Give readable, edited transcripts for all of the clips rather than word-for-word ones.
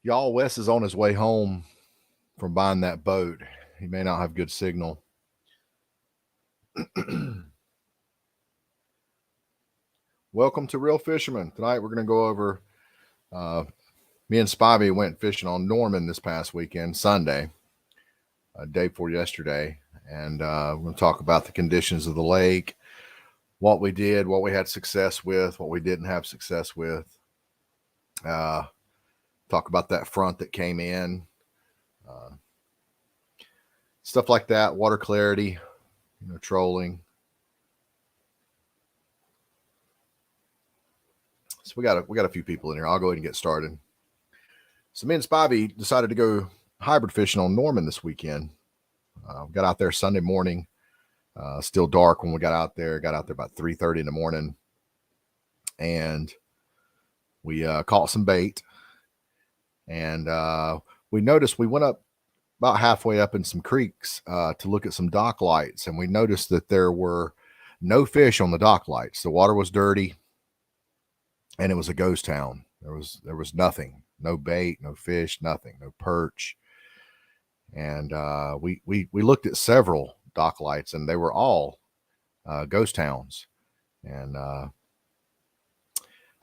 Y'all, Wes is on his way home from buying that boat. He may not have good signal. Welcome to Real Fisherman. Tonight we're going to go over. Me and Spivey went fishing on Norman this past weekend, Sunday, day before yesterday, and we're going to talk about the conditions of the lake, what we did, what we had success with, what we didn't have success with. Talk about that front that came in, stuff like that, water clarity, trolling. So we got a few people in here. I'll go ahead and get started. So me and Spivey decided to go hybrid fishing on Norman this weekend. We got out there Sunday morning, still dark when we got out there. Got out there about 3:30 in the morning, and we caught some bait. And we noticed we went up about halfway up in some creeks to look at some dock lights, and we noticed that there were no fish on the dock lights. The water was dirty, and it was a ghost town. There was nothing, no bait, no fish, nothing, no perch. And we looked at several dock lights, and they were all ghost towns. And I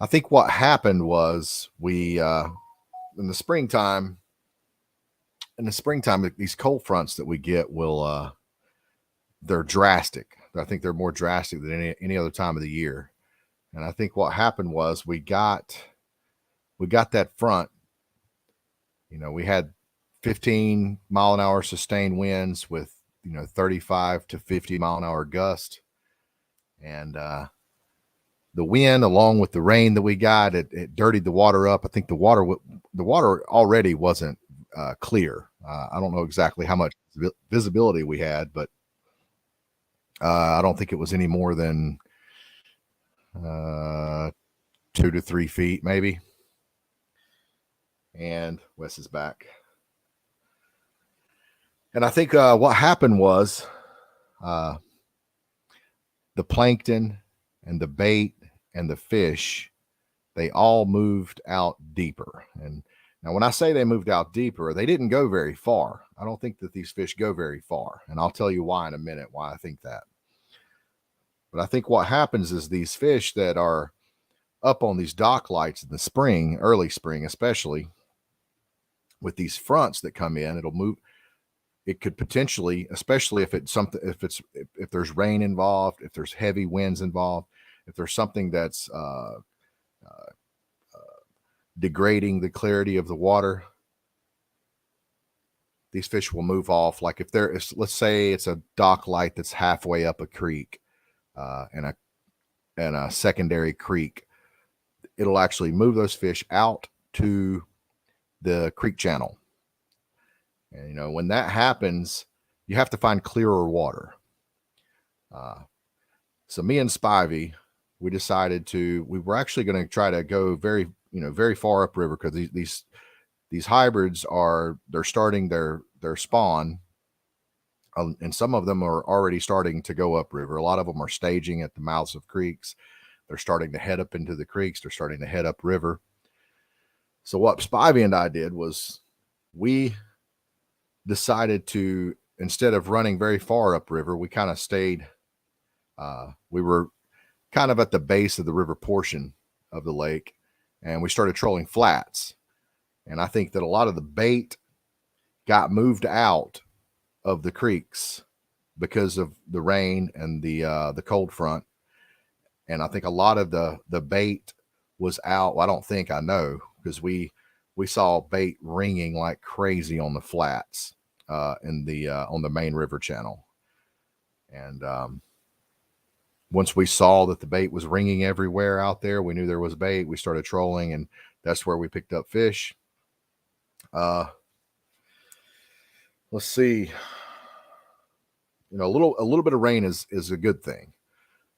think what happened was we in the springtime, these cold fronts that we get will they're drastic. I think they're more drastic than any other time of the year. And I think what happened was we got that front. We had 15 mile an hour sustained winds with 35 to 50 mile an hour gust, and the wind along with the rain that we got, it dirtied the water up. I think the water already wasn't clear. I don't know exactly how much visibility we had, but I don't think it was any more than 2 to 3 feet maybe. And Wes is back. And I think what happened was the plankton and the bait and the fish, they all moved out deeper. And now when I say they moved out deeper, they didn't go very far. I don't think that these fish go very far. And I'll tell you why in a minute, why I think that. But I think what happens is these fish that are up on these dock lights in the spring, early spring especially, with these fronts that come in, it'll move. It could potentially, especially if it's something, if there's rain involved, if there's heavy winds involved, if there's something that's degrading the clarity of the water, these fish will move off. Like if let's say it's a dock light that's halfway up a creek, and a secondary creek, it'll actually move those fish out to the creek channel. And when that happens, you have to find clearer water. So me and Spivey, we decided we were actually going to try to go very far upriver, because these hybrids they're starting their spawn, and some of them are already starting to go upriver. A lot of them are staging at the mouths of creeks. They're starting to head up into the creeks. They're starting to head upriver. So what Spivey and I did was we decided to, instead of running very far upriver, we kind of stayed. We were kind of at the base of the river portion of the lake, and we started trolling flats. And I think that a lot of the bait got moved out of the creeks because of the rain and the cold front. And I think a lot of the bait was out. Well, I know, because we saw bait ringing like crazy on the flats on the main river channel. And once we saw that the bait was ringing everywhere out there, we knew there was bait. We started trolling, and that's where we picked up fish. Let's see. A little bit of rain is a good thing,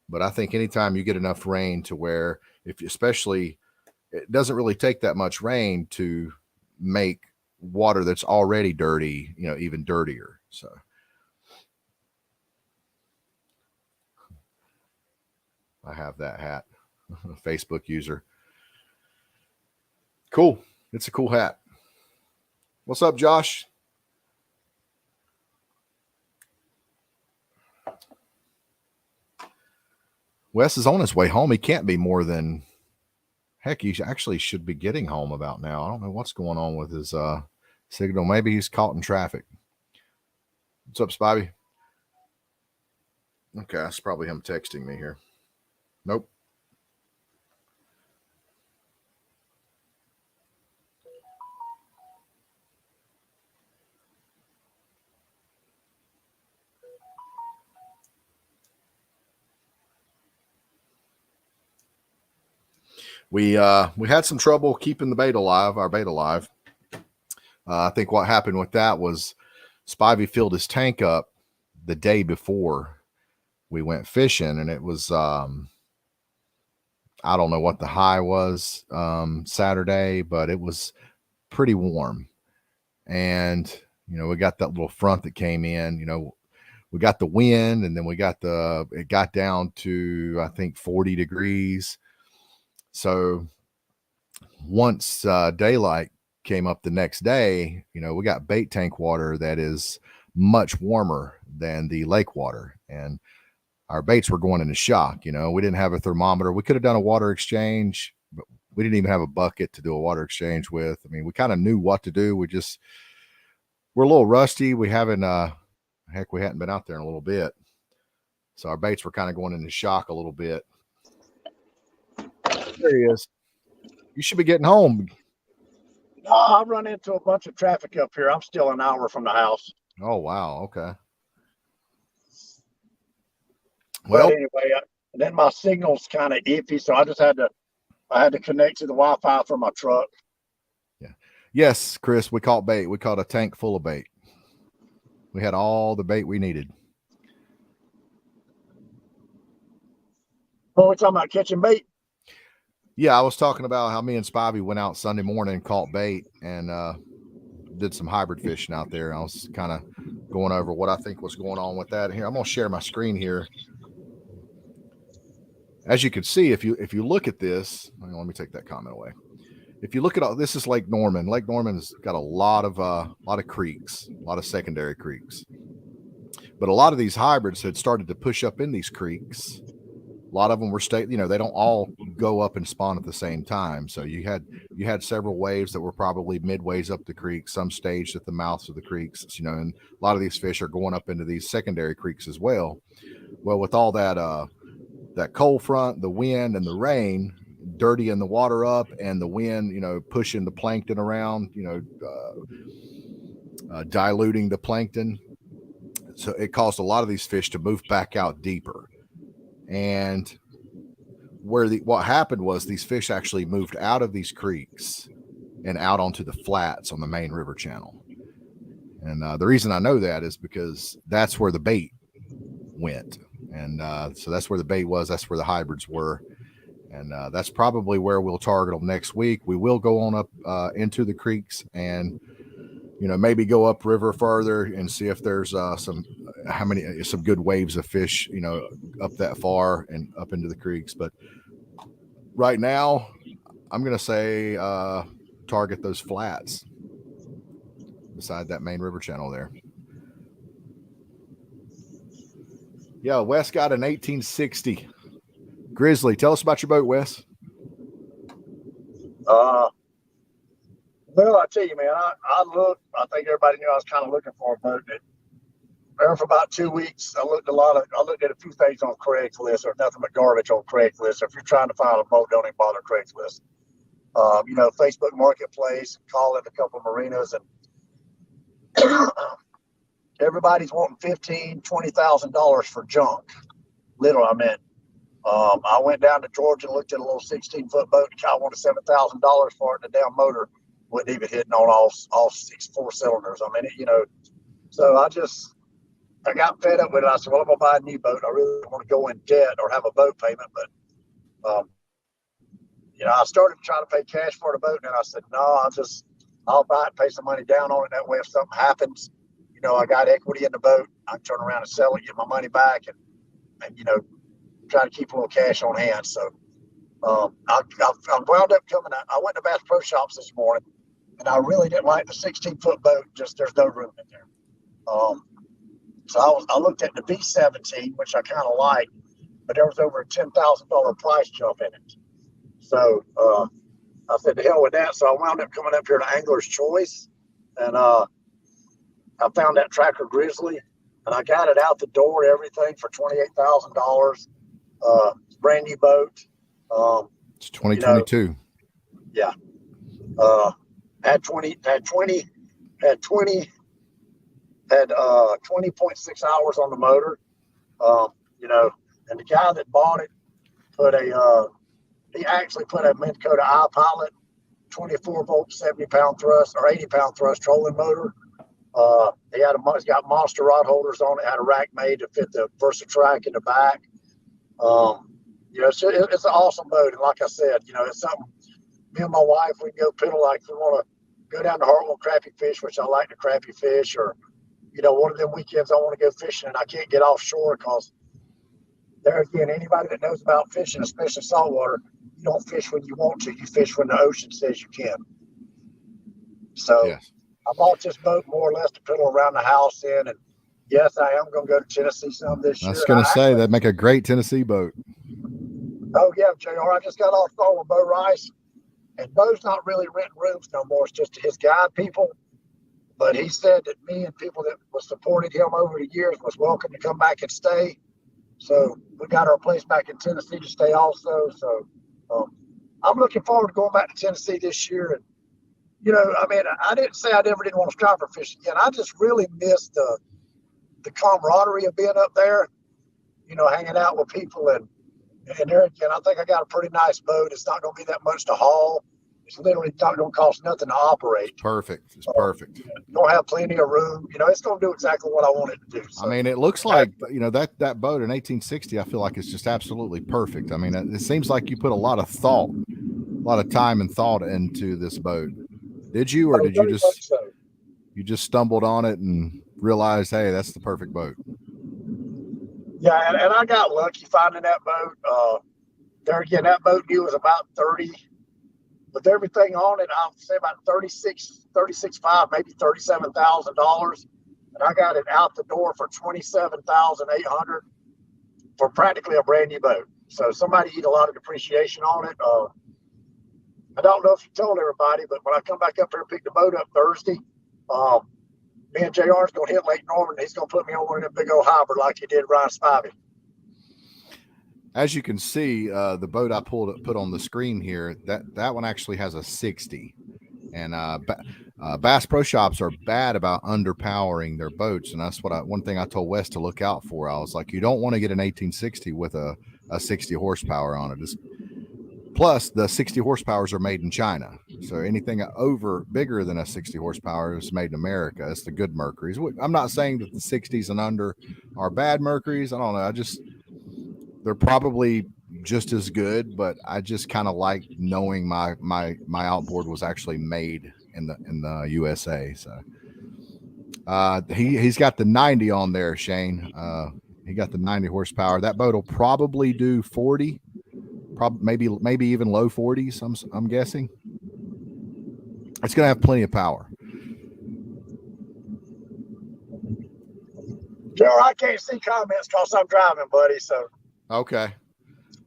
but I think anytime you get enough rain to where, especially, it doesn't really take that much rain to make water that's already dirty, even dirtier. So I have that hat, Facebook user. Cool. It's a cool hat. What's up, Josh? Wes is on his way home. He can't be more than heck. He actually should be getting home about now. I don't know what's going on with his signal. Maybe he's caught in traffic. What's up, Spivey? Okay, that's probably him texting me here. Nope. We had some trouble keeping the bait alive, our bait alive. I think what happened with that was Spivey filled his tank up the day before we went fishing, and it was I don't know what the high was Saturday, but it was pretty warm. And we got that little front that came in. We got the wind, and then it got down to I think 40 degrees. So once daylight came up the next day, we got bait tank water that is much warmer than the lake water, and our baits were going into shock. We didn't have a thermometer. We could have done a water exchange, but we didn't even have a bucket to do a water exchange with. I mean, we kind of knew what to do. We're a little rusty. We hadn't been out there in a little bit. So our baits were kind of going into shock a little bit. There he is. You should be getting home. No, I run into a bunch of traffic up here. I'm still an hour from the house. Oh, wow. Okay. Well, anyway, then my signal's kind of iffy, so I had to connect to the Wi-Fi for my truck. Yeah. Yes, Chris, we caught bait. We caught a tank full of bait. We had all the bait we needed. Well, we're talking about catching bait. Yeah, I was talking about how me and Spivey went out Sunday morning and caught bait and did some hybrid fishing out there. I was kind of going over what I think was going on with that. Here, I'm going to share my screen here. As you can see, if you look at this, let me take that comment away. If you look at all this, is Lake Norman. Lake Norman's got a lot of creeks, a lot of secondary creeks. But a lot of these hybrids had started to push up in these creeks. A lot of them were they don't all go up and spawn at the same time. So you had several waves that were probably midways up the creek, some staged at the mouths of the creeks, and a lot of these fish are going up into these secondary creeks as well. Well, with all that cold front, the wind and the rain dirtying the water up, and the wind, pushing the plankton around, diluting the plankton. So it caused a lot of these fish to move back out deeper. And what happened was these fish actually moved out of these creeks and out onto the flats on the main river channel. And the reason I know that is because that's where the bait went. And so that's where the bait was. That's where the hybrids were. And that's probably where we'll target them next week. We will go on up into the creeks and, maybe go upriver further and see if there's some good waves of fish, up that far and up into the creeks. But right now, I'm going to say target those flats beside that main river channel there. Yeah, Wes got an 1860 Grizzly. Tell us about your boat, Wes. Well, I tell you, man, I think everybody knew I was kind of looking for a boat. There for about 2 weeks, I looked at a few things on Craigslist, or nothing but garbage on Craigslist. If you're trying to find a boat, don't even bother Craigslist. Facebook Marketplace, calling a couple of marinas, and everybody's wanting $15,000-$20,000 for junk. Literally, I mean, I went down to Georgia and looked at a little 16-foot boat. The guy wanted $7,000 for it, and the damn motor wasn't even hitting on all 4 cylinders. I mean, so I got fed up with it. I said, well, I'm going to buy a new boat. I really don't want to go in debt or have a boat payment. But, I started trying to pay cash for the boat, and I said, no, I'll buy it, pay some money down on it. That way, if something happens, I got equity in the boat. I can turn around and sell it, get my money back, and try to keep a little cash on hand. So I wound up coming out. I went to Bass Pro Shops this morning, and I really didn't like the 16-foot boat. Just there's no room in there. So I looked at the B-17, which I kind of liked, but there was over a $10,000 price jump in it. So I said, to hell with that. So I wound up coming up here to Angler's Choice, and I found that Tracker Grizzly, and I got it out the door, everything for $28,000. Brand new boat. It's 2022. Yeah. Had 20.6 hours on the motor. And the guy that bought it he actually put a Minn Kota iPilot 24-volt 70-pound thrust or 80-pound thrust trolling motor. He's got monster rod holders on it. Had a rack made to fit the Versatrack in the back. It's an awesome boat, and like I said, it's something. Me and my wife, we can go piddle, like we want to go down to Hartwell crappie fish, which I like to crappie fish, or one of them weekends I want to go fishing and I can't get offshore because there again, anybody that knows about fishing, especially saltwater, you don't fish when you want to. You fish when the ocean says you can. So yes. I bought this boat more or less to piddle around the house in, and yes, I am going to go to Tennessee some this year. I was going to say that'd make a great Tennessee boat. Oh yeah, JR, I just got off the phone with Bo Rice, and Bo's not really renting rooms no more. It's just his guide people. But he said that me and people that was supported him over the years was welcome to come back and stay. So we got our place back in Tennessee to stay also. So I'm looking forward to going back to Tennessee this year. And, I didn't say I never didn't want to striper fish again. I just really missed the camaraderie of being up there, hanging out with people. And there again, I think I got a pretty nice boat. It's not going to be that much to haul. It's literally not going to cost nothing to operate. It's perfect. It's perfect. Don't have plenty of room. It's going to do exactly what I want it to do. So, it looks like, that boat in 1860, I feel like it's just absolutely perfect. It seems like you put a lot of thought, a lot of time and thought into this boat. Did you, or did you just stumbled on it and realized, hey, that's the perfect boat? Yeah. And I got lucky finding that boat. There again, that boat new was about 30. With everything on it, I would say about $36,500, maybe $37,000, and I got it out the door for $27,800 for practically a brand new boat. So somebody eat a lot of depreciation on it. I don't know if you told everybody, but when I come back up here and pick the boat up Thursday, me and JR is going to hit Lake Norman. He's going to put me on one of them big old hybrid like he did Ryan Spivey. As you can see, the boat I put on the screen here, that one actually has a 60. And Bass Pro Shops are bad about underpowering their boats, and that's one thing I told Wes to look out for. I was like, you don't want to get an 1860 with a 60 horsepower on it. Plus, the 60 horsepowers are made in China, so anything bigger than a 60 horsepower is made in America. It's the good Mercuries. I'm not saying that the 60s and under are bad Mercuries. I don't know. They're probably just as good, but I just kind of like knowing my outboard was actually made in the USA. So he's got the 90 on there, Shane. He got the 90 horsepower. That boat will probably do 40, maybe even low 40s. I'm guessing. It's gonna have plenty of power. Joe, I can't see comments because I'm driving, buddy. So. Okay.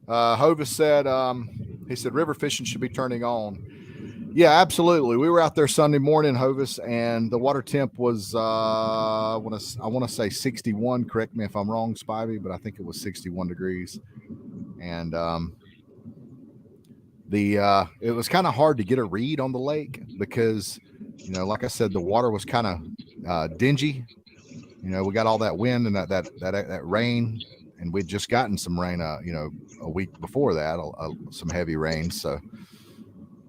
Hovis said, he said, river fishing should be turning on. Yeah, absolutely. We were out there Sunday morning, Hovis, and the water temp was, I want to say 61. Correct me if I'm wrong, Spivey, but I think it was 61 degrees. And it was kind of hard to get a read on the lake because, like I said, the water was kind of dingy. We got all that wind and that rain. And we'd just gotten some rain, a week before that, some heavy rain. So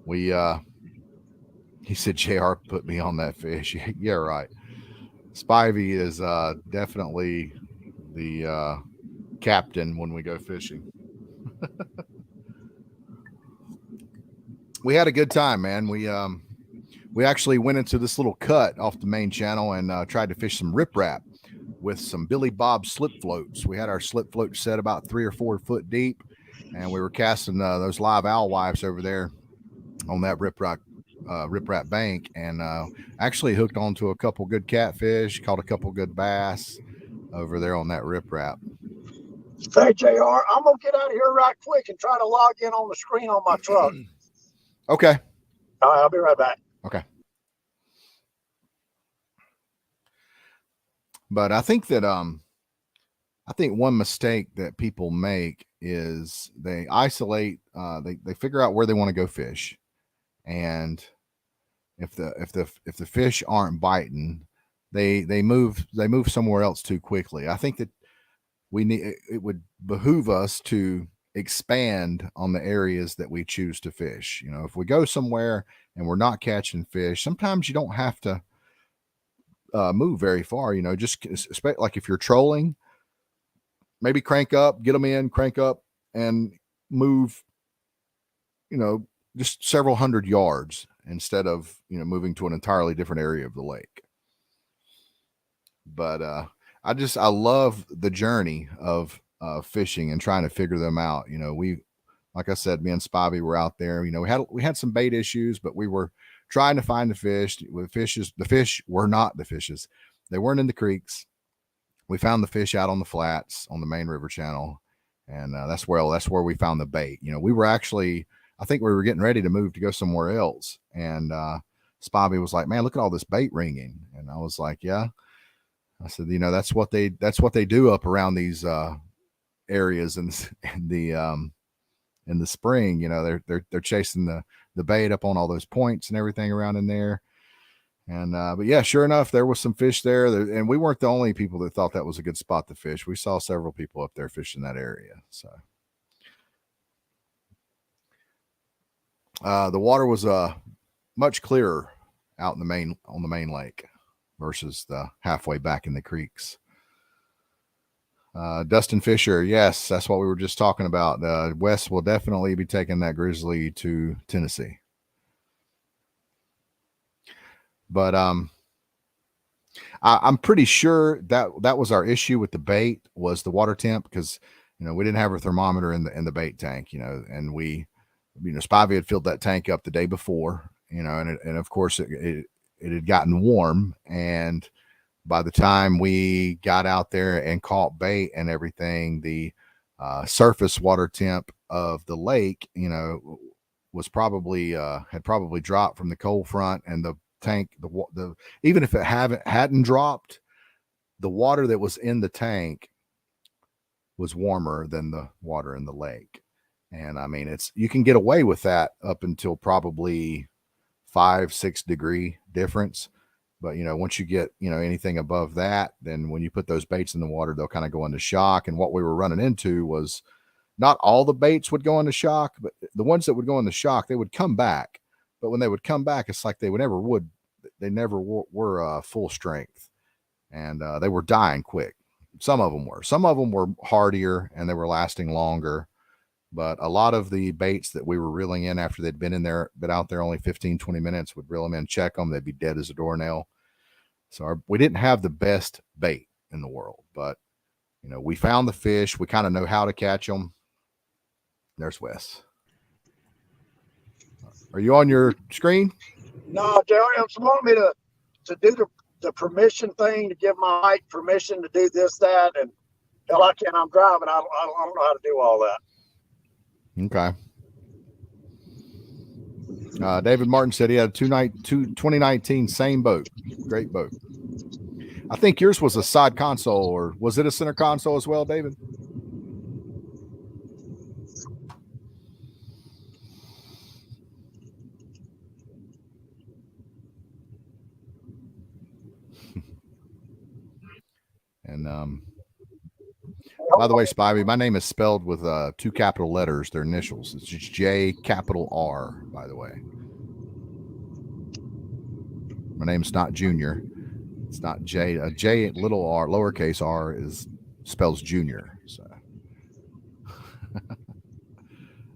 he said, JR put me on that fish. Yeah, right. Spivey is definitely the captain when we go fishing. We had a good time, man. We actually went into this little cut off the main channel and tried to fish some riprap with some Billy Bob slip floats. We had our slip float set about 3 or 4 foot deep, and we were casting those live owl wives over there on that riprap riprap bank, and actually hooked onto a couple good catfish, caught a couple good bass over there on that riprap. Hey, JR, I'm going to get out of here right quick and try to log in on the screen on my truck. Okay. All right, I'll be right back. Okay. But I think that I think one mistake that people make is they isolate, they figure out where they want to go fish, and if the fish aren't biting, they move somewhere else too quickly. I think that it would behoove us to expand on the areas that we choose to fish. If we go somewhere and we're not catching fish, sometimes you don't have to move very far. Just like if you're trolling, maybe crank up, get them in, crank up, and move, just several hundred yards instead of, moving to an entirely different area of the lake. But I love the journey of fishing and trying to figure them out. Like I said, me and Spivey were out there. We had some bait issues, but we were trying to find the fish. The fish were not the fishes. They weren't in the creeks. We found the fish out on the flats on the main river channel, and that's where we found the bait. I think we were getting ready to move to go somewhere else, and Spivey was like, "Man, look at all this bait ringing," and I was like, "Yeah." I said, that's what they do up around these areas in the spring. They're chasing the bait up on all those points and everything around in there. And but yeah, sure enough, there was some fish there, and we weren't the only people that thought that was a good spot to fish. We saw several people up there fishing that area. So the water was much clearer out on the main lake versus the halfway back in the creeks. Dustin Fisher, yes, that's what we were just talking about. Wes will definitely be taking that Grizzly to Tennessee. But I'm pretty sure that was our issue with the bait, was the water temp, because we didn't have a thermometer in the bait tank, and we, Spivey had filled that tank up the day before, and of course it had gotten warm, and by the time we got out there and caught bait and everything, the surface water temp of the lake, was probably had probably dropped from the cold front, and the tank, the even if it hadn't dropped, the water that was in the tank was warmer than the water in the lake. And I mean, you can get away with that up until probably 5-6 degree difference. But, once you get, anything above that, then when you put those baits in the water, they'll kind of go into shock. And what we were running into was not all the baits would go into shock, but the ones that would go into shock, they would come back. But when they would come back, it's like they never were full strength, and they were dying quick. Some of them were hardier and they were lasting longer. But a lot of the baits that we were reeling in after they'd been out there only 15-20 minutes, would reel them in, check them, they'd be dead as a doornail. So we didn't have the best bait in the world, but we found the fish. We kind of know how to catch them. There's Wes. Are you on your screen? No, Jerry, it's wanting me to do the permission thing, to give my mic permission to do this, that, and hell, I can't. I'm driving. I don't know how to do all that. Okay. David Martin said he had a 2019 same boat. Great boat. I think yours was a side console, or was it a center console as well, David? And by the way, Spivey, my name is spelled with 2 capital letters, their initials. It's just J capital R, by the way. My name's not Junior. It's not J. J little r, lowercase r spells junior. So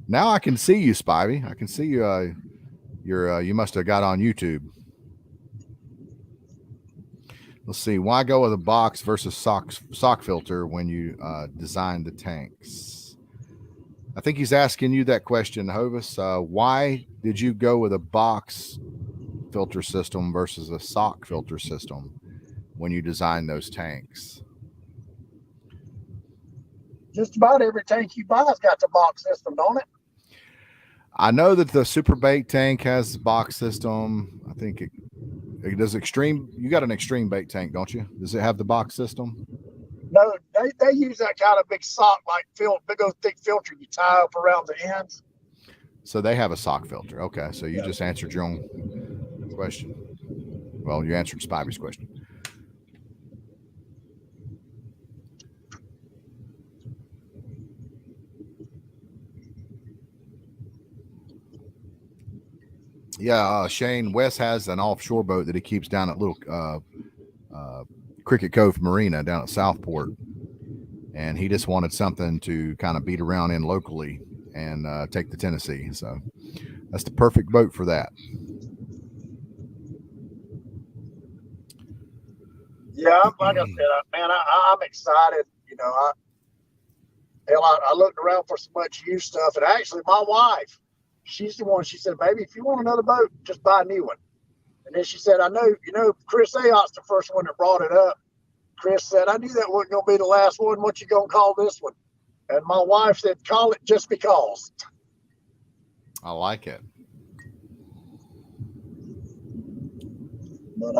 now I can see you, Spivey. I can see you. You must have got on YouTube. Let's see. Why go with a box versus sock filter when you design the tanks? I think he's asking you that question, Hovis. Why did you go with a box filter system versus a sock filter system when you design those tanks? Just about every tank you buy's got the box system, don't it? I know that the Super Bait tank has the box system. I think it does extreme. You got an extreme bait tank, don't you? Does it have the box system? No, they use that kind of big sock, like big old thick filter you tie up around the ends. So they have a sock filter. Okay, so you just answered your own question. Well, you answered Spivey's question. Yeah, Shane, Wes has an offshore boat that he keeps down at little Cricket Cove Marina down at Southport, and he just wanted something to kind of beat around in locally and take the Tennessee. So that's the perfect boat for that. Yeah, like I said, man, I'm excited. You know, I looked around for some much used stuff, and actually, my wife, she's the one. She said, "Baby, if you want another boat, just buy a new one." And then she said, "I know, Chris Ayot's the first one that brought it up." Chris said, "I knew that wasn't going to be the last one. What you going to call this one?" And my wife said, "Call it Just Because." I like it. But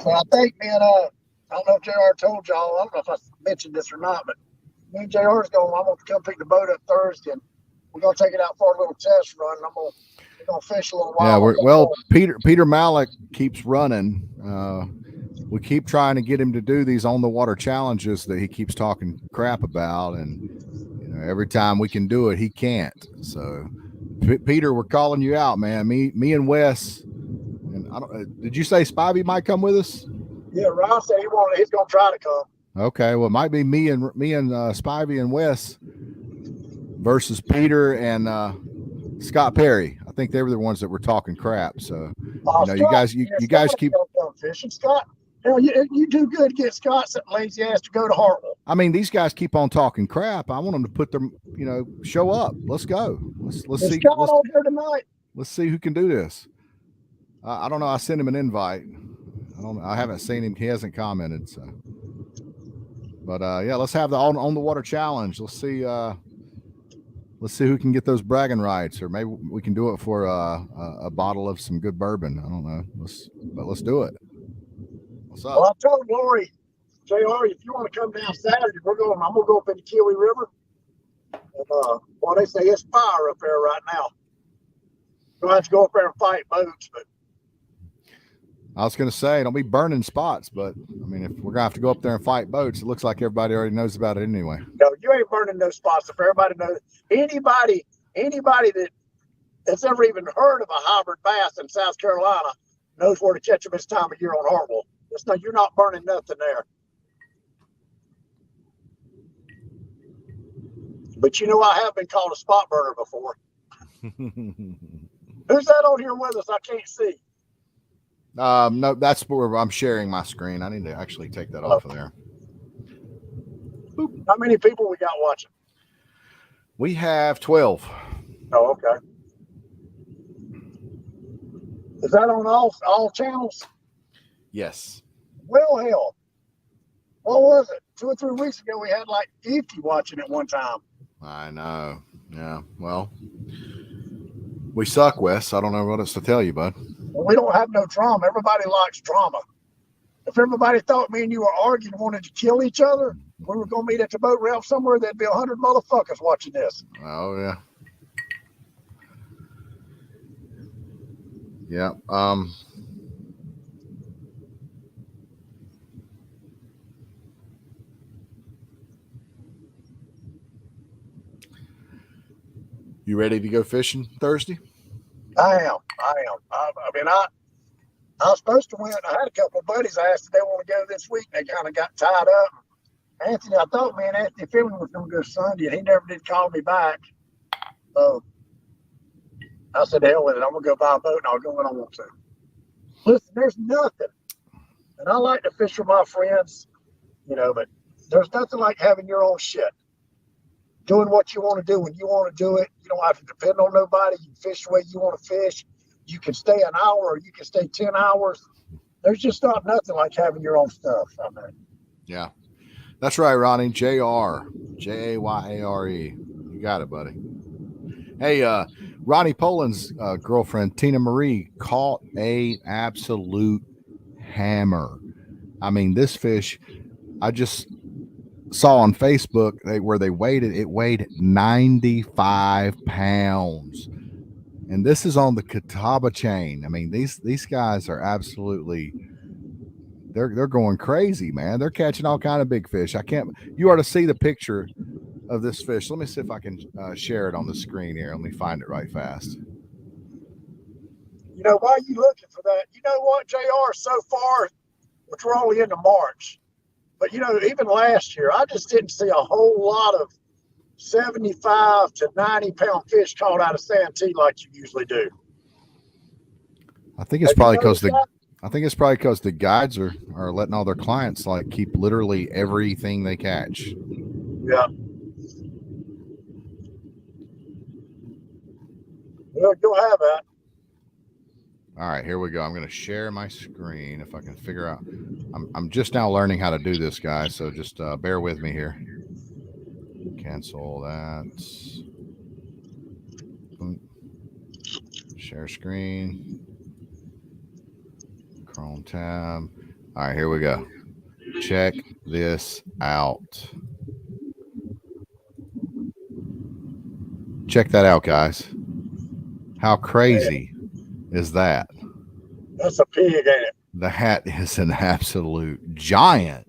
so I think, man, I don't know if JR told y'all. I don't know if I mentioned this or not, but me and JR's going. I'm going to come pick the boat up Thursday, and we're going to take it out for a little test run. And we're going to fish a little while. Yeah, Peter Malik keeps running. We keep trying to get him to do these on the water challenges that he keeps talking crap about, and every time we can do it, he can't. So, Peter, we're calling you out, man. Me and Wes, and I don't. Did you say Spivey might come with us? Yeah, Ron said he's going to try to come. Okay, well, it might be me and Spivey and Wes versus Peter and Scott Perry. I think they were the ones that were talking crap. So, you guys keep fishing, Scott. Hell, you do good to get Scott something lazy ass to go to Hartwell. I mean, these guys keep on talking crap. I want them to put them, show up. Let's go. Let's see. Scott on here tonight. Let's see who can do this. I don't know. I sent him an invite. I haven't seen him. He hasn't commented. So, but yeah, let's have the on the water challenge. Let's see. Let's see who can get those bragging rights, or maybe we can do it for a bottle of some good bourbon. I don't know. Let's do it. What's up? Well, I told Lori, JR, if you want to come down Saturday, I'm going to go up in the Kiwi River. And they say it's fire up there right now. You'll have to go up there and fight boats, but I was going to say, don't be burning spots, but I mean, if we're going to have to go up there and fight boats, it looks like everybody already knows about it anyway. No, you ain't burning those spots. If everybody knows, anybody that's ever even heard of a hybrid bass in South Carolina knows where to catch them this time of year on Hartwell. You're not burning nothing there. But I have been called a spot burner before. Who's that on here with us? I can't see. No, that's where I'm sharing my screen. I need to actually take that off of there. Boop. How many people we got watching? We have 12. Oh, okay. Is that on all channels? Yes. Well, hell. What was it? 2 or 3 weeks ago, we had like 50 watching at one time. I know. Yeah. Well, we suck, Wes. I don't know what else to tell you, bud. Well, we don't have no drama. Everybody likes drama. If everybody thought me and you were arguing and wanted to kill each other, we were going to meet at the boat ramp somewhere, there'd be 100 motherfuckers watching this. Oh, yeah. Yeah. You ready to go fishing Thursday? I am. I mean, I was supposed to win. I had a couple of buddies I asked if they want to go this week. They kind of got tied up. Anthony, I thought me and Anthony Finley was going to go Sunday, and he never did call me back. So I said, hell with it. I'm going to go buy a boat, and I'll go when I want to. Listen, there's nothing. And I like to fish with my friends, but there's nothing like having your own shit. Doing what you want to do when you want to do it. You don't have to depend on nobody. You fish the way you want to fish. you can stay an hour or you can stay 10 hours. There's just not nothing like having your own stuff. I mean. Yeah, that's right, Ronnie. JR, Jayare. You got it, buddy. Hey, Ronnie Poland's girlfriend Tina Marie caught a absolute hammer. I mean, this fish, I just saw on Facebook where they weighed it. It weighed 95 pounds, and this is on the Catawba chain. I mean, these guys are absolutely. They're going crazy, man. They're catching all kind of big fish. I can't. You ought to see the picture of this fish. Let me see if I can share it on the screen here. Let me find it right fast. You know, while you looking for that, you know what, JR, so far, which we're only into March, but, you know, even last year, I just didn't see a whole lot of 75 to 90-pound fish caught out of Santee like you usually do. I think it's probably because the guides are letting all their clients like keep literally everything they catch. Yeah. Well, you'll have that. All right, here we go. I'm going to share my screen if I can figure out. I'm just now learning how to do this, guys, so just bear with me here. Cancel that. Share screen. Chrome tab. All right, here we go. Check this out. Check that out, guys. How crazy is that? That's a pig, ain't it? That is an absolute giant.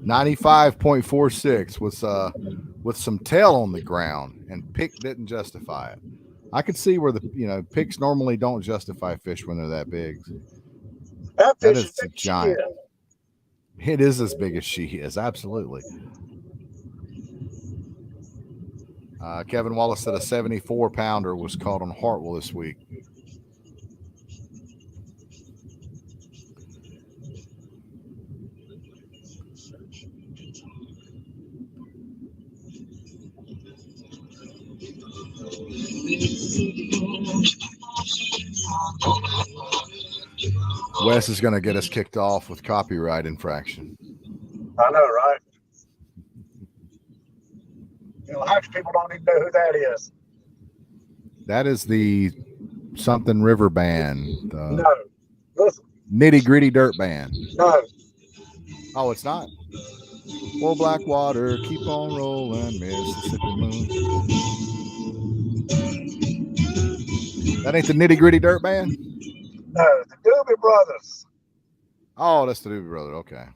95.46 with some tail on the ground, and pick didn't justify it. I could see where the picks normally don't justify fish when they're that big. That fish is giant. It is as big as she is, absolutely. Kevin Wallace said a 74-pounder was caught on Hartwell this week. Wes is going to get us kicked off with copyright infraction. I know, right? You know, half people don't even know who that is. That is the something river band. No. Listen. Nitty Gritty Dirt Band. No. Oh, it's not? Old black water, keep on rolling, Mississippi moon. That ain't the Nitty Gritty Dirt Band? No, the Doobie Brothers. Oh, that's the Doobie Brothers. Okay.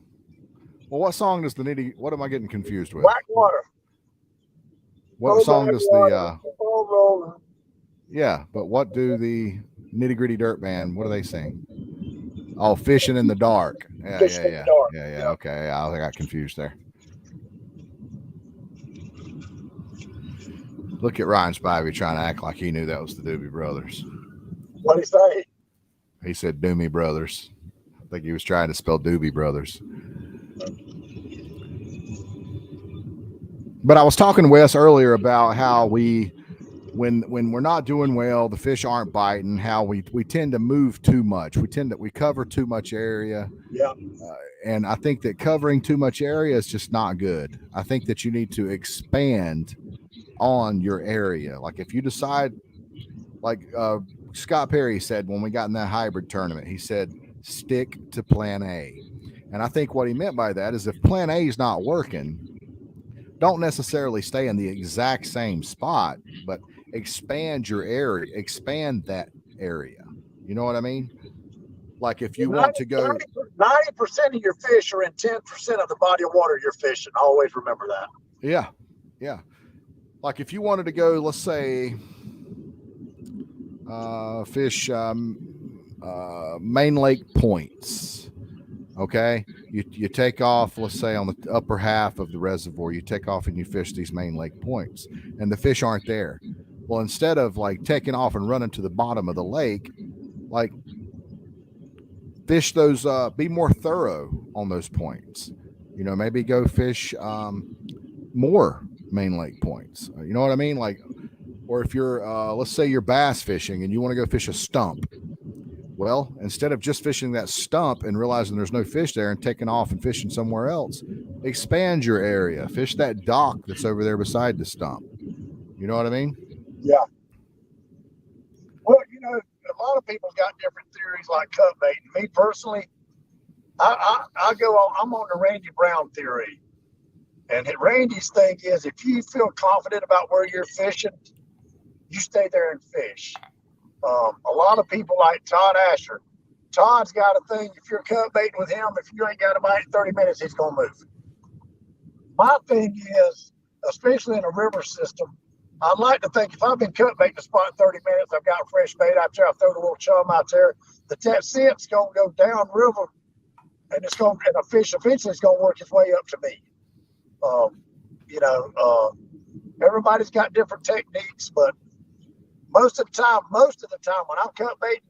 Well, what song does what am I getting confused with? Blackwater. What song does the yeah, but what do the Nitty Gritty Dirt Band, what do they sing? Oh, Fishing in the Dark. Yeah. Okay, I got confused there. Look at Ryan Spivey trying to act like he knew that was the Doobie Brothers. What'd he say? He said Doobie Brothers. I think he was trying to spell Doobie Brothers. But I was talking to Wes earlier about how when we're not doing well, the fish aren't biting, how we tend to move too much. We cover too much area. Yeah. And I think that covering too much area is just not good. I think that you need to expand on your area. Like if you decide, like Scott Perry said when we got in that hybrid tournament, he said, stick to plan A. And I think what he meant by that is if plan A is not working, don't necessarily stay in the exact same spot, but expand your area, expand that area. You know what I mean? Like if you want to go 90% of your fish are in 10% of the body of water you're fishing. Always remember that. Yeah. Yeah. Like if you wanted to go, let's say, fish Main Lake points. Okay, you take off, let's say on the upper half of the reservoir, you take off and you fish these Main Lake points, and the fish aren't there. Well, instead of like taking off and running to the bottom of the lake, like fish those, be more thorough on those points. You know, maybe go fish more Main Lake points. You know what I mean? Like, or if you're, let's say you're bass fishing and you want to go fish a stump. Well, instead of just fishing that stump and realizing there's no fish there and taking off and fishing somewhere else, expand your area. Fish that dock that's over there beside the stump. You know what I mean? Yeah. Well, a lot of people's got different theories like cut bait. Me personally, I go on. I'm on the Randy Brown theory, and Randy's thing is if you feel confident about where you're fishing, you stay there and fish. A lot of people like Todd Asher. Todd's got a thing. If you're cut baiting with him, if you ain't got a bite in 30 minutes, he's gonna move. My thing is, especially in a river system, I'd like to think if I've been cut baiting a spot in 30 minutes, I've got fresh bait out there, I throw the little chum out there, that scent's gonna go down river, and a fish eventually is gonna work its way up to me. Everybody's got different techniques, but most of the time when I'm cut baiting,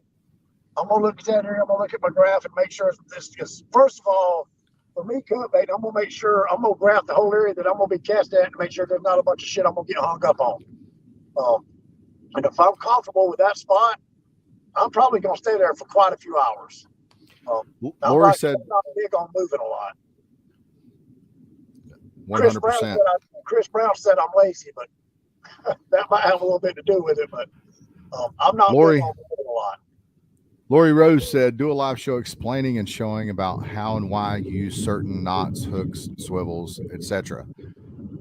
I'm gonna look at that area, I'm gonna look at my graph and make sure this is, first of all, for me cut bait, I'm gonna make sure I'm gonna graph the whole area that I'm gonna be cast at to make sure there's not a bunch of shit I'm gonna get hung up on. And if I'm comfortable with that spot, I'm probably gonna stay there for quite a few hours. Lori said, I'm not big on moving a lot. 100%. Chris Brown said I'm lazy, but that might have a little bit to do with it. But I'm not big on moving a lot. Lori Rose said, do a live show explaining and showing about how and why you use certain knots, hooks, swivels, etc.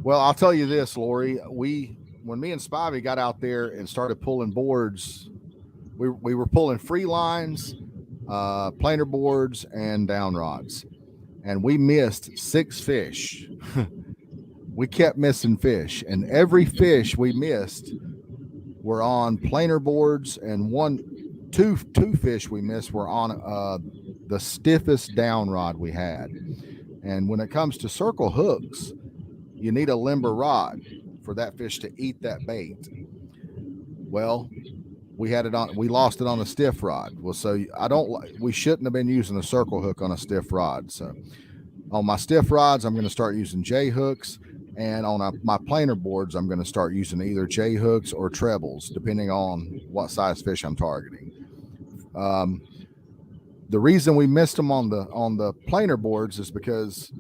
Well, I'll tell you this, Lori. When me and Spivey got out there and started pulling boards, we were pulling free lines, planer boards, and down rods. And we missed 6 fish. We kept missing fish. And every fish we missed were on planer boards, and two fish we missed were on the stiffest down rod we had. And when it comes to circle hooks, you need a limber rod for that fish to eat that bait. Well, we lost it on a stiff rod. Well, so we shouldn't have been using a circle hook on a stiff rod. So on my stiff rods, I'm going to start using J hooks, and on my planer boards, I'm going to start using either J hooks or trebles, depending on what size fish I'm targeting. The reason we missed them on the planer boards is because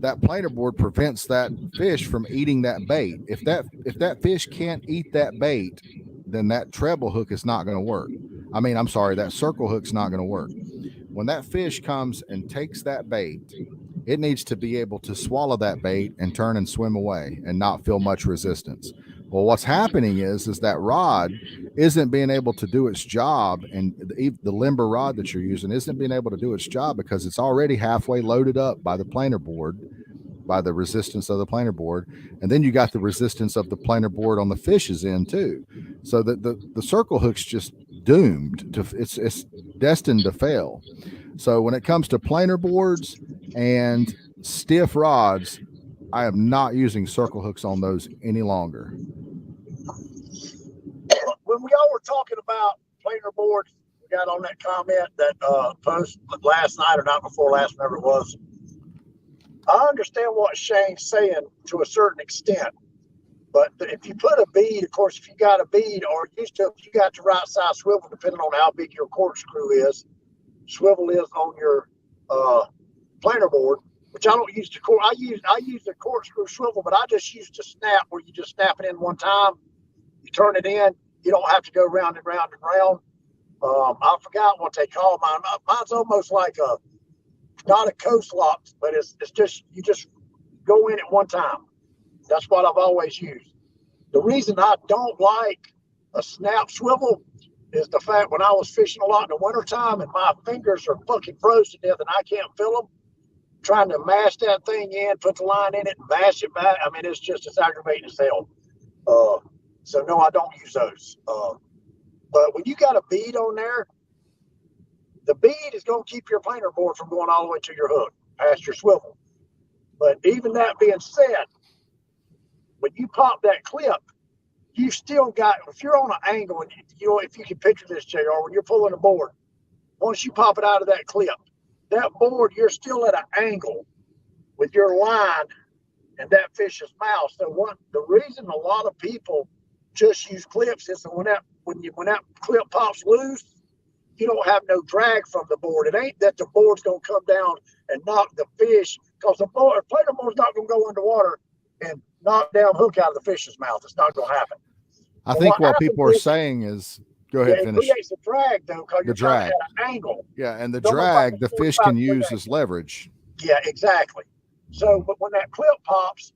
that planer board prevents that fish from eating that bait. If that fish can't eat that bait, then that treble hook is not going to work. That circle hook's not going to work. When that fish comes and takes that bait, it needs to be able to swallow that bait and turn and swim away and not feel much resistance. Well, what's happening is that rod isn't being able to do its job, and the limber rod that you're using isn't being able to do its job because it's already halfway loaded up by the planer board, by the resistance of the planer board, and then you got the resistance of the planer board on the fish's end too. So the circle hook's just doomed to it's destined to fail. So when it comes to planer boards and stiff rods, I am not using circle hooks on those any longer. When we all were talking about planer boards, we got on that comment, that post last night or not before last, whenever it was. I understand what Shane's saying to a certain extent, but if you put a bead, of course, if you got a bead, or if you got the right size swivel, depending on how big your corkscrew is, swivel is on your planer board, which I don't use I use the corkscrew swivel, but I just use the snap where you just snap it in one time, you turn it in, you don't have to go round and round and round. I forgot what they call mine. Mine's almost like not a coast lock, but it's just, you just go in at one time. That's what I've always used. The reason I don't like a snap swivel is the fact when I was fishing a lot in the wintertime and my fingers are fucking frozen to death and I can't feel them, trying to mash that thing in, put the line in it, and mash it back. It's aggravating as hell. So no, I don't use those. But when you got a bead on there, the bead is going to keep your planer board from going all the way to your hook, past your swivel. But even that being said, when you pop that clip, you still got, if you're on an angle, and if you can picture this, JR, when you're pulling a board, once you pop it out of that clip, that board, you're still at an angle with your line and that fish's mouth. So the reason a lot of people just use clips is when that clip pops loose, you don't have no drag from the board. It ain't that the board's gonna come down and knock the fish, because the planer board's not gonna go underwater and knock down hook out of the fish's mouth. It's not gonna happen. I think what people are saying is, go ahead, finish. It creates a drag though, because you're trying to at an angle. Yeah, and the drag the fish can use as leverage. Yeah, exactly. So, but when that clip pops,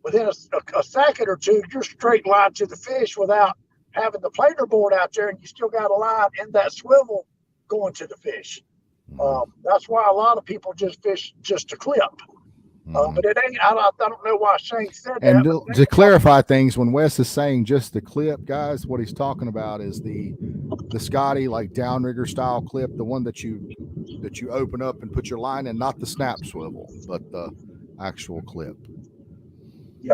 within a second or two, you're straight line to the fish without having the planer board out there, and you still got a line in that swivel going to the fish. That's why a lot of people just fish just a clip. But it ain't. I don't know why Shane said that. And to clarify things, when Wes is saying just the clip, guys, what he's talking about is the Scotty like downrigger style clip, the one that you open up and put your line in, not the snap swivel, but the actual clip. Yeah.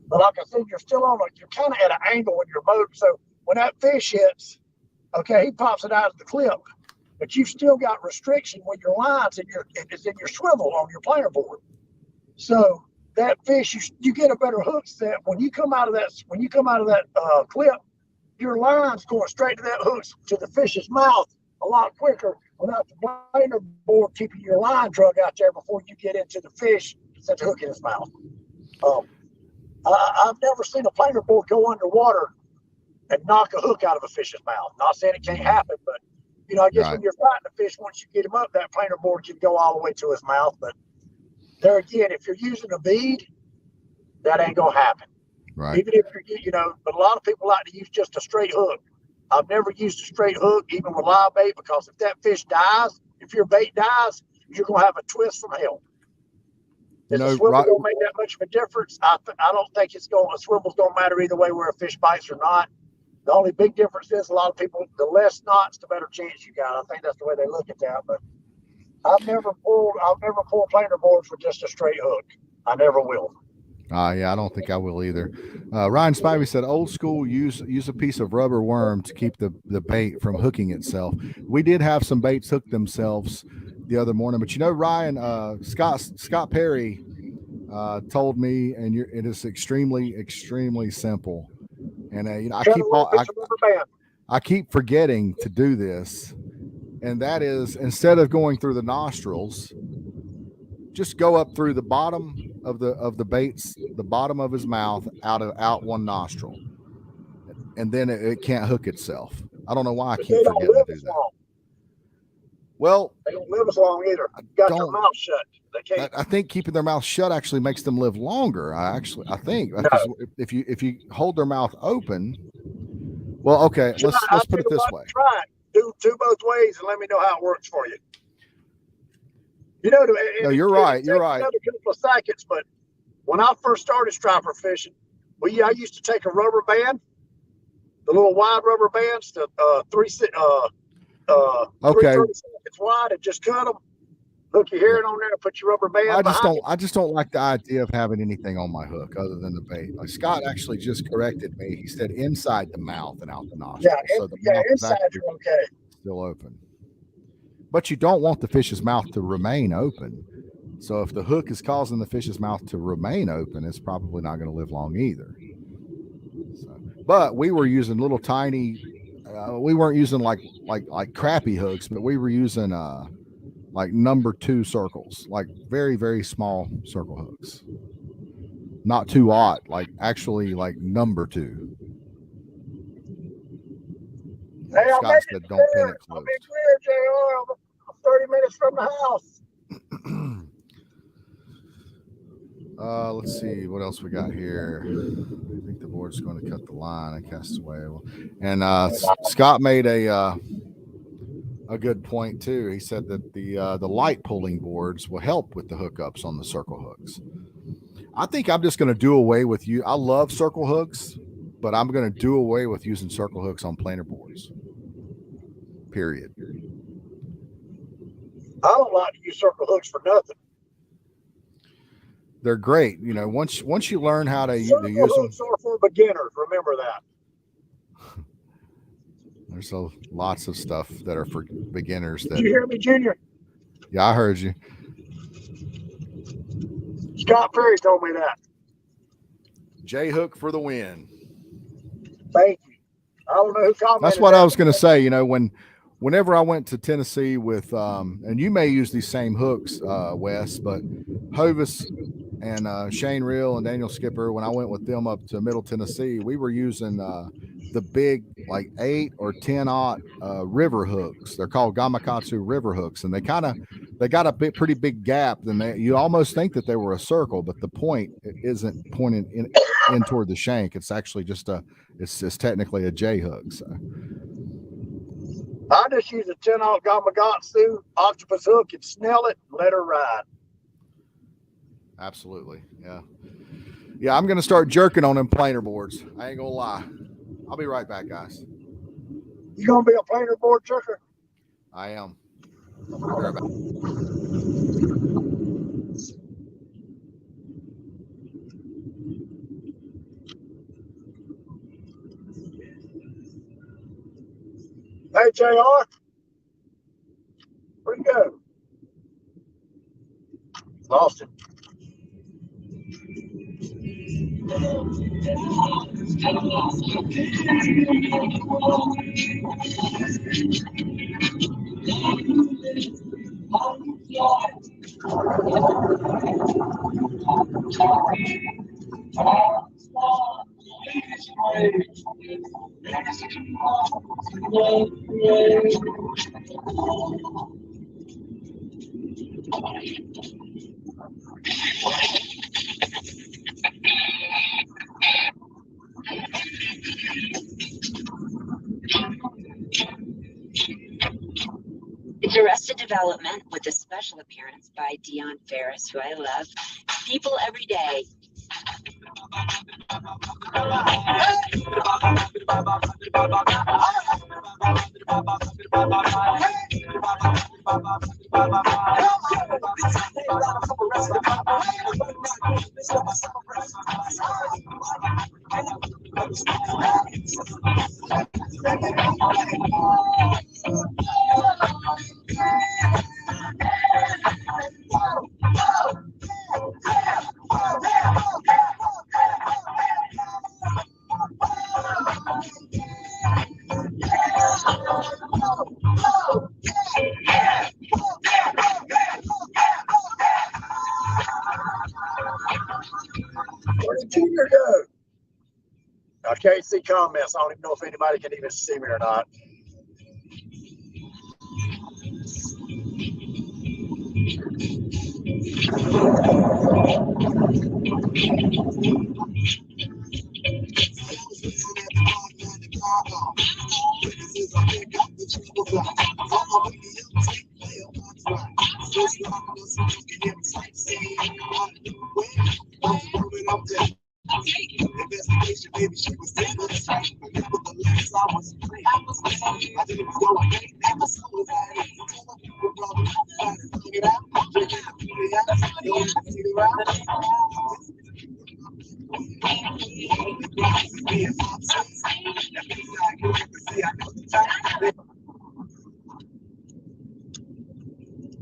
But like I said, you're still you're kind of at an angle in your boat. So when that fish hits, okay, he pops it out of the clip, but you've still got restriction with your lines it's in your swivel on your planer board. So that fish, you get a better hook set when you come out of that clip. Your line's going straight to that hook to the fish's mouth a lot quicker without the planer board keeping your line drug out there before you get into the fish to set the hook in his mouth. I've never seen a planer board go underwater and knock a hook out of a fish's mouth. Not saying it can't happen, but I guess when you're fighting a fish, once you get him up, that planer board can go all the way to his mouth. But there again, if you're using a bead, that ain't gonna happen. Right. Even if but a lot of people like to use just a straight hook. I've never used a straight hook, even with live bait, because if that fish dies, if your bait dies, you're gonna have a twist from hell. Is the swivel gonna make that much of a difference? I don't think a swivel's gonna matter either way, where a fish bites or not. The only big difference is a lot of people, the less knots, the better chance you got. I think that's the way they look at that. But I've never pulled planer boards with just a straight hook. I never will. Yeah, I don't think I will either. Ryan Spivey said, old school, use a piece of rubber worm to keep the bait from hooking itself. We did have some baits hook themselves the other morning, but Ryan, Scott Perry told me, and it is extremely, extremely simple. And I keep forgetting to do this, and that is, instead of going through the nostrils, just go up through the bottom of the baits, the bottom of his mouth, out one nostril, and then it can't hook itself. I don't know why I keep forgetting to do that. Well, they don't live as long either. Got their mouth shut. They can't. I think keeping their mouth shut actually makes them live longer. I think because if you hold their mouth open, well, okay, let's put it this way. Try it. Do both ways and let me know how it works for you. No, you're right. You're right. Another couple of seconds, but when I first started striper fishing, I used to take a rubber band, the little wide rubber bands, the 330 seconds wide, and just cut them. Hook your hair on there and put your rubber band. I just don't like the idea of having anything on my hook other than the bait. Like Scott actually just corrected me. He said inside the mouth and out the nostril. Yeah, inside you're okay. Still open. But you don't want the fish's mouth to remain open. So if the hook is causing the fish's mouth to remain open, it's probably not going to live long either. But we were using little tiny. We weren't using like crappy hooks, but we were using like number 2 circles, like very, very small circle hooks. Not 2-aught, like actually like number 2. Hey, Scott said don't pin it close. I'll be clear, JR. I'm 30 minutes from the house. Let's see what else we got here. I think the board's going to cut the line and cast away. And Scott made a good point too. He said that the light pulling boards will help with the hookups on the circle hooks. I think I'm just going to do away with I love circle hooks, but I'm going to do away with using circle hooks on planer boards. Period. I don't like to use circle hooks for nothing. They're great. Once you learn how to use them. Hooks are for beginners. Remember that. There's lots of stuff that are for beginners. Did you hear me, Junior? Yeah, I heard you. Scott Perry told me that. J hook for the win. Thank you. I don't know who commented. That's what I was going to say. You know, whenever I went to Tennessee with, and you may use these same hooks, Wes, but Hovis and Shane Reel and Daniel Skipper, when I went with them up to Middle Tennessee, we were using the big like 8 or 10-aught river hooks. They're called Gamakatsu river hooks, and they got a pretty big gap. Then you almost think that they were a circle, but the point isn't pointing in toward the shank. It's actually just it's technically a J hook. So I just use a 10-aught Gamakatsu octopus hook and snell it and let her ride. Absolutely. Yeah, I'm going to start jerking on them planer boards. I ain't going to lie. I'll be right back, guys. You going to be a planer board jerker? I am. I'll be right back. Hey, JR. Where'd you go? Lost him. It's Arrested Development with a special appearance by Dion Ferris, who I love. People every day. Where'd the junior go? I can't see comments. I don't even know if anybody can even see me or not.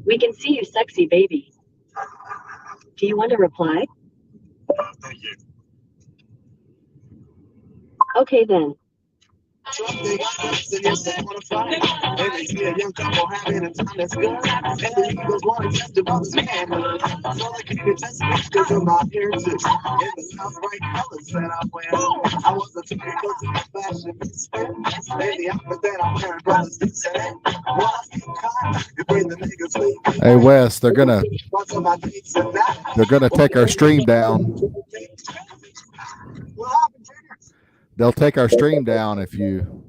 We can see you, sexy baby. Do you want to reply? Thank you. Okay, then. Hey Wes, they're gonna take our stream down. They'll take our stream down if you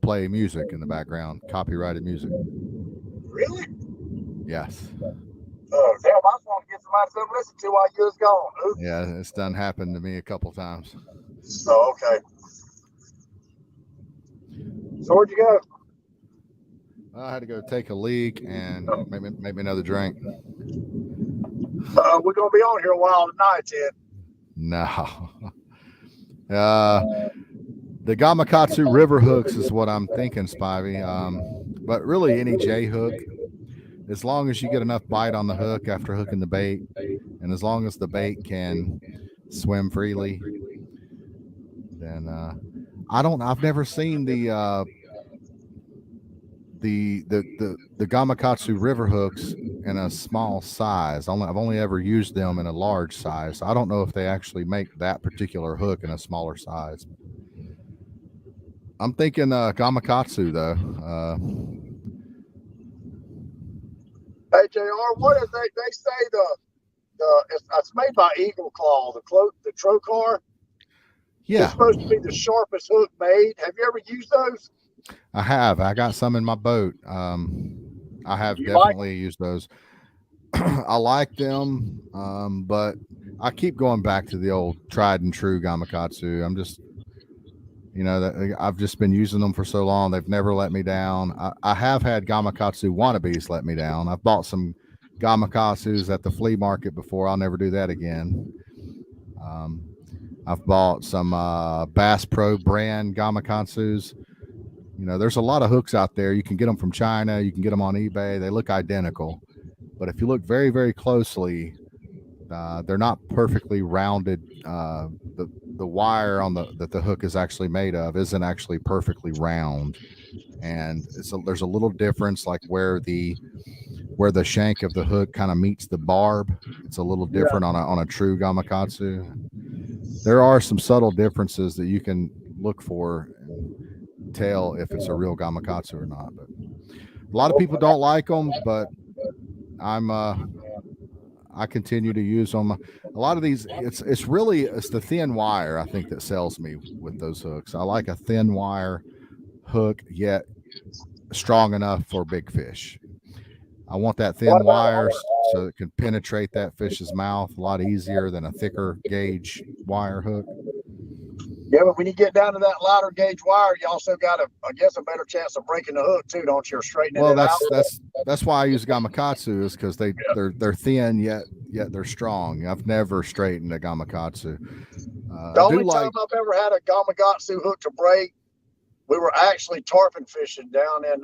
play music in the background, copyrighted music. Really? Yes. Oh, damn, I just want to get somebody to listen to while you was gone. Oops. Yeah, it's done happened to me a couple times. Oh, okay. So where'd you go? I had to go take a leak and maybe another drink. We're gonna be on here a while tonight, Ted. No. The Gamakatsu river hooks is what I'm thinking, Spivey. But really any J hook, as long as you get enough bite on the hook after hooking the bait, and as long as the bait can swim freely, then I've never seen the Gamakatsu river hooks in a small size. I've only ever used them in a large size. I don't know if they actually make that particular hook in a smaller size. I'm thinking Gamakatsu though. Hey, JR, what is they say it's made by Eagle Claw, the Trocar. Yeah, It's supposed to be the sharpest hook made. Have you ever used those? I have. I got some in my boat. I have You definitely used those. I like them, but I keep going back to the old tried and true Gamakatsu. I'm just, that I've just been using them for so long. They've never let me down. I have had Gamakatsu wannabes let me down. I've bought some Gamakatsus at the flea market before. I'll never do that again. I've bought some Bass Pro brand Gamakatsus. There's a lot of hooks out there. You can get them from China. You can get them on eBay. They look identical. But if you look very, very closely, they're not perfectly rounded. The wire that the hook is actually made of isn't actually perfectly round. And there's a little difference, like where the shank of the hook kind of meets the barb. It's a little different on a true Gamakatsu. There are some subtle differences that you can look for and tell if it's a real Gamakatsu or not. But a lot of people don't like them, but I continue to use them. A lot of these, it's the thin wire, I think, that sells me with those hooks. I like a thin wire hook, yet strong enough for big fish. I want that thin wire so it can penetrate that fish's mouth a lot easier than a thicker gauge wire hook. Yeah, but when you get down to that lighter gauge wire, you also got a better chance of breaking the hook too, don't you? Or straightening it out. That's why I use Gamakatsu, is because they're thin yet they're strong. I've never straightened a Gamakatsu. The only time I've ever had a Gamakatsu hook to break, we were actually tarpon fishing down in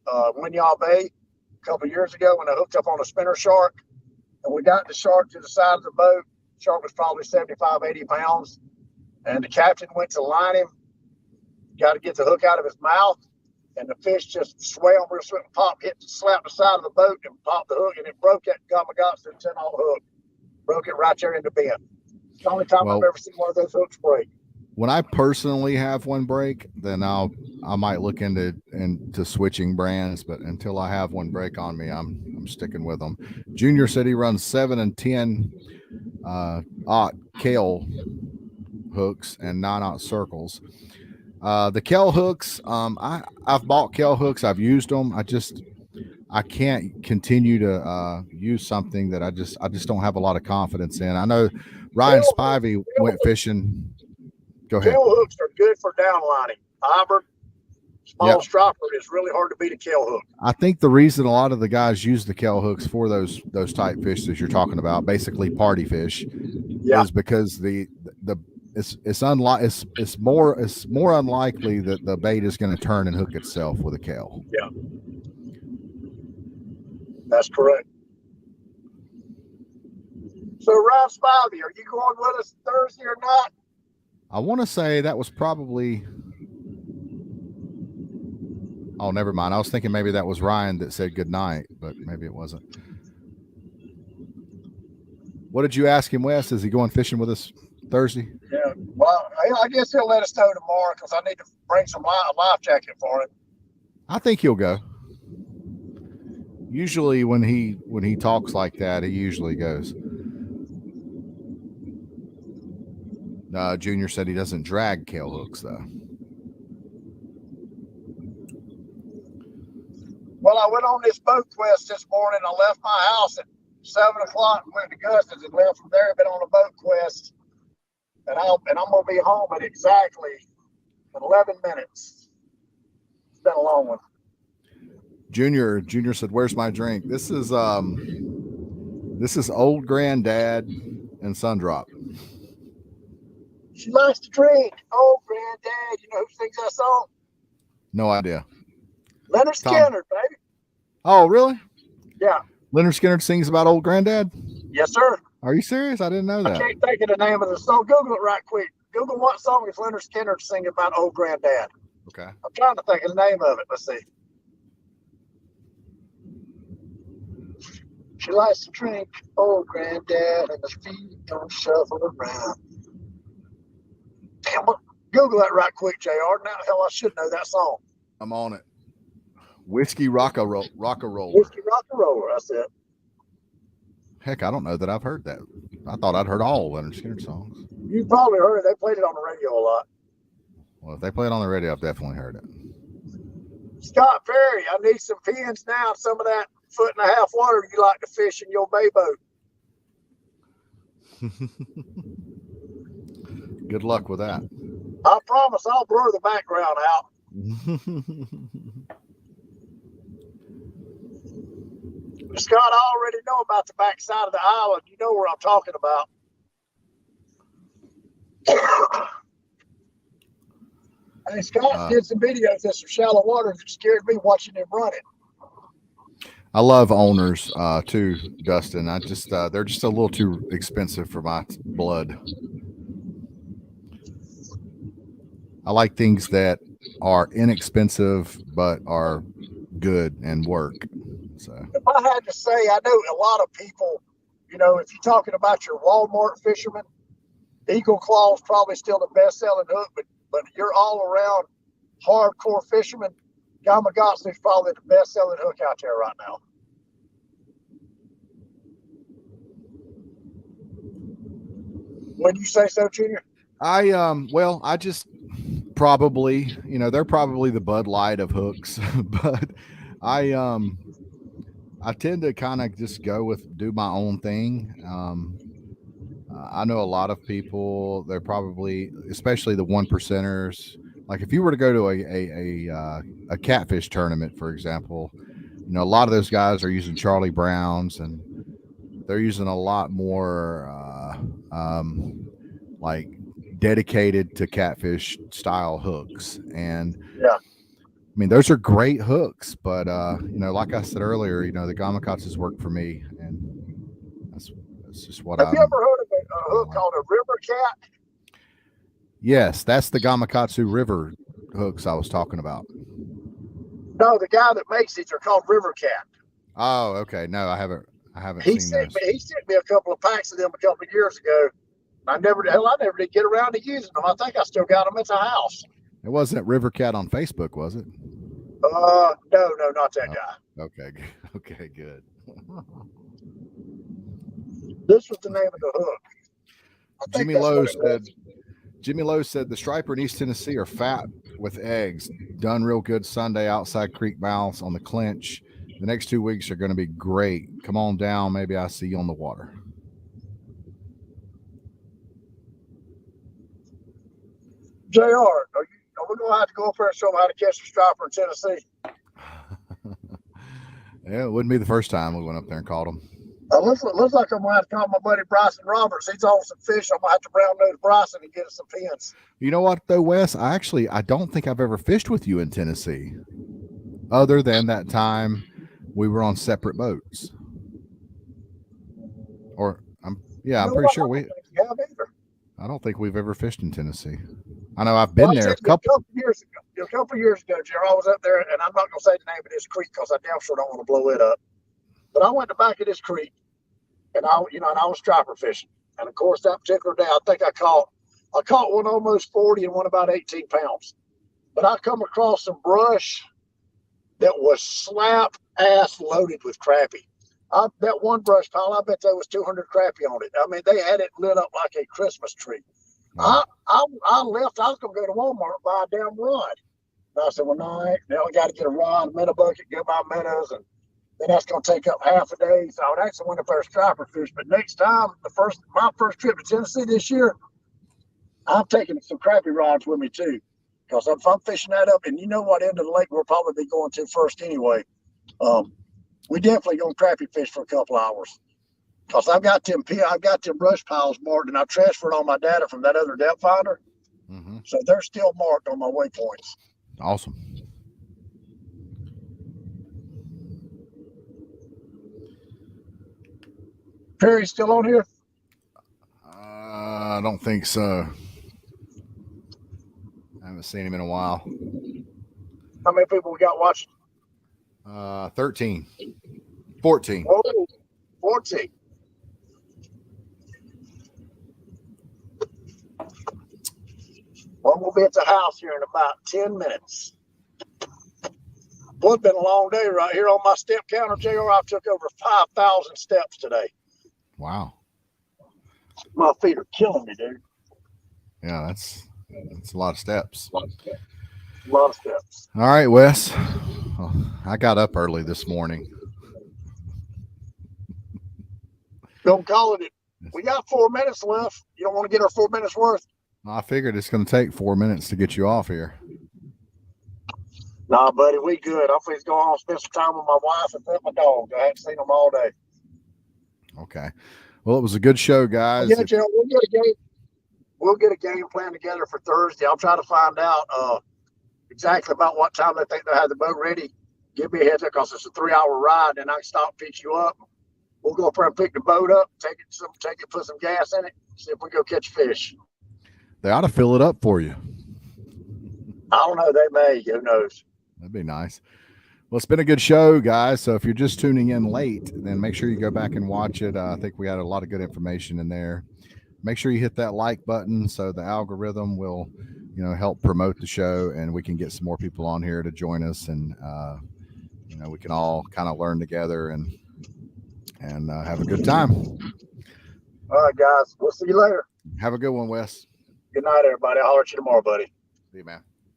Winyah Bay a couple of years ago when I hooked up on a spinner shark, and we got the shark to the side of the boat. The shark was probably 75, 80 pounds. And the captain went to line him, got to get the hook out of his mouth, and the fish just swam real swift, slapped the side of the boat and popped the hook, and it broke that Gamakatsu 10-aught hook. Broke it right there in the bend. It's the only time I've ever seen one of those hooks break. When I personally have one break, then I might look into switching brands, but until I have one break on me, I'm sticking with them. Junior said he runs 7 and 10 aught Kale hooks and 9-aught circles. The Kel hooks, I've bought Kel hooks. I've used them. I can't continue to use something that I just don't have a lot of confidence in. I know Ryan Spivey went fishing. Go ahead. Kel hooks are good for downlining. Hybrid, small striper is really hard to beat a Kel hook. I think the reason a lot of the guys use the Kel hooks for those type fish that you're talking about, basically party fish, is because it's more unlikely that the bait is going to turn and hook itself with a Kel. Yeah, that's correct. So, Ryan Spivey, are you going with us Thursday or not? I want to say that was probably. Oh, never mind. I was thinking maybe that was Ryan that said good night, but maybe it wasn't. What did you ask him, Wes? Is he going fishing with us Thursday? Yeah. Well, I guess he'll let us know tomorrow because I need to bring some life jacket for him. I think he'll go. Usually when he talks like that, he usually goes. Junior said he doesn't drag Kel hooks though. Well, I went on this boat quest this morning. I left my house at 7 o'clock and went to Gus's and left from there. Been on a boat quest, and I'm gonna be home at exactly 11 minutes. It's been a long one. Junior said, "Where's my drink?" This is Old Granddad and Sundrop. She likes to drink. Old Granddad. You know who sings that song? No idea. Leonard Skinner, baby. Oh, really? Yeah. Leonard Skinner sings about Old Granddad? Yes, sir. Are you serious? I didn't know that. I can't think of the name of the song. Google it right quick. Google what song is Leonard Skinner singing about old granddad. Okay. I'm trying to think of the name of it. Let's see. She likes to drink old granddad and his feet don't shuffle around. Damn, Google that right quick, JR. Now, hell, I should know that song. I'm on it. Whiskey Rock-a-Roller. Whiskey Rock-a-Roller, that's it. Heck, I don't know that I've heard that. I thought I'd heard all Leonard Skinner songs. You probably heard it. They played it on the radio a lot. Well, if they play it on the radio, I've definitely heard it. Scott Perry, I need some pins now. Some of that 1.5 foot water you like to fish in your bay boat. Good luck with that. I promise I'll blur the background out. Scott, I already know about the backside of the island. You know where I'm talking about. Hey, Scott did some videos of some shallow water that scared me watching him run it. I love owners too, Dustin. I just they're just a little too expensive for my blood. I like things that are inexpensive but are good and work. So if I had to say, I know a lot of people, you know, if you're talking about your Walmart fishermen, Eagle Claw is probably still the best-selling hook, but you're all around hardcore fishermen, Gamakatsu is probably the best-selling hook out there right now. Wouldn't you say so, Junior? I just probably, you know, they're probably the Bud Light of hooks, but I tend to kind of just do my own thing. I know a lot of people, they're probably, especially the 1%ers. Like if you were to go to a catfish tournament, for example, you know, a lot of those guys are using Charlie Browns and they're using a lot more like dedicated to catfish style hooks. And yeah, I mean, those are great hooks, but you know, like I said earlier, you know, the Gamakatsu's work for me, and that's just what Have you ever heard of a hook called a river cat? Yes, that's the Gamakatsu river hooks I was talking about. No, the guy that makes these are called River Cat. Oh, okay. No, I haven't He seen those. He sent me a couple of packs of them a couple of years ago. I never did get around to using them. I think I still got them at the house. It wasn't River Cat on Facebook, was it? No, not that guy. Okay, good. This was the name of the hook. Jimmy Lowe said the striper in East Tennessee are fat with eggs, done real good Sunday outside creek mouths on the clinch. The next 2 weeks are going to be great. Come on down. Maybe I see you on the water. JR, are we going to have to go up there and show them how to catch a striper in Tennessee? Yeah, it wouldn't be the first time we went up there and caught them. Looks like I'm going to have to call my buddy Bryson Roberts. He's on some fish. I'm going to have to brown nose Bryson and get us some pins. You know what, though, Wes? I don't think I've ever fished with you in Tennessee, other than that time we were on separate boats. Or I'm pretty sure we have either. I don't think we've ever fished in Tennessee. I know I've been there a couple years ago. A couple years ago, Jerry, I was up there, and I'm not going to say the name of this creek because I damn sure don't want to blow it up. But I went to the back of this creek, and I was striper fishing. And of course, that particular day, I think I caught one almost 40 and one about 18 pounds. But I come across some brush that was slap ass loaded with crappie. That one brush pile, I bet there was 200 crappie on it. I mean, they had it lit up like a Christmas tree. I left. I was going to go to Walmart and buy a damn rod. And I said, well, no, now I got to get a rod, a minnow bucket, get my minnows, and then that's going to take up half a day. So I actually went up there striper fish. But next time, my first trip to Tennessee this year, I'm taking some crappie rods with me too, because if I'm fishing that up, and you know what end of the lake we'll probably be going to first anyway. We definitely gonna crappie fish for a couple hours, because I've got them brush piles marked, and I transferred all my data from that other depth finder, so they're still marked on my waypoints. Awesome. Perry's still on here? I don't think so. Haven't seen him in a while. How many people we got watching? 13. 14. Whoa, 14. Well, we'll be at the house here in about 10 minutes. Boy, it's been a long day right here on my step counter, JR. I took over 5,000 steps today. Wow. My feet are killing me, dude. Yeah, that's a lot of steps. A lot of steps. All right, Wes. Well, I got up early this morning. Don't call it. We got 4 minutes left. You don't want to get our 4 minutes worth? I figured it's going to take 4 minutes to get you off here. Nah, buddy, we good. I'm going to go home, spend some time with my wife and pet my dog. I haven't seen them all day. Okay. Well, it was a good show, guys. Yeah, Joe, we'll get a game. We'll get a game plan together for Thursday. I'll try to find out exactly about what time they think they'll have the boat ready. Give me a heads up because it's a 3-hour ride, and I can stop, pick you up. We'll go up there and pick the boat up, take it, put some gas in it, see if we go catch fish. They ought to fill it up for you. I don't know. They may. Who knows? That'd be nice. Well, it's been a good show, guys. So if you're just tuning in late, then make sure you go back and watch it. I think we had a lot of good information in there. Make sure you hit that like button so the algorithm will, help promote the show, and we can get some more people on here to join us, and we can all kind of learn together and have a good time. All right, guys. We'll see you later. Have a good one, Wes. Good night, everybody. I'll holler at you tomorrow, buddy. See you, man.